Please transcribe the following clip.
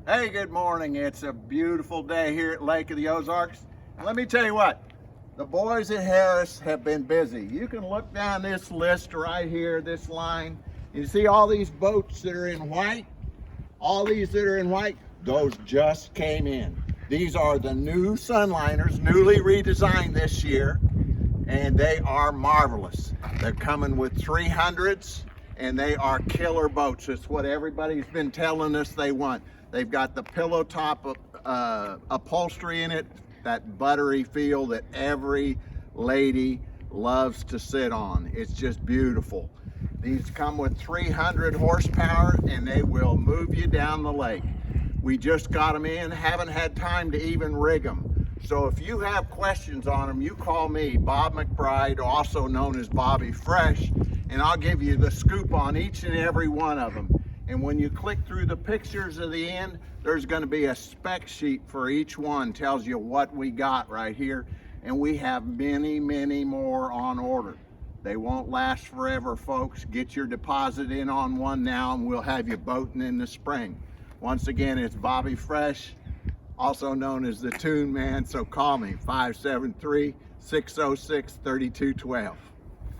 Hey, good morning. It's a beautiful day here at Lake of the Ozarks. And let me tell you what, the boys at Harris have been busy. You can look down this list right here, this line. You see all these boats that are in white? All these that are in white, those just came in. These are the new Sunliners, newly redesigned this year, and they are marvelous. They're coming with 300s, and they are killer boats. It's what everybody's been telling us they want. They've got the pillow top upholstery in it, that buttery feel that every lady loves to sit on. It's just beautiful. These come with 300 horsepower and they will move you down the lake. We just got them in, haven't had time to even rig them. So if you have questions on them, you call me, Bob McBride, also known as Bobby Fresh, and I'll give you the scoop on each and every one of them. And when you click through the pictures at the end, there's going to be a spec sheet for each one, tells you what we got right here. And we have many, many more on order. They won't last forever, folks. Get your deposit in on one now and we'll have you boating in the spring. Once again, it's Bobby Fresh, also known as the Toon Man. So call me, 573-606-3212.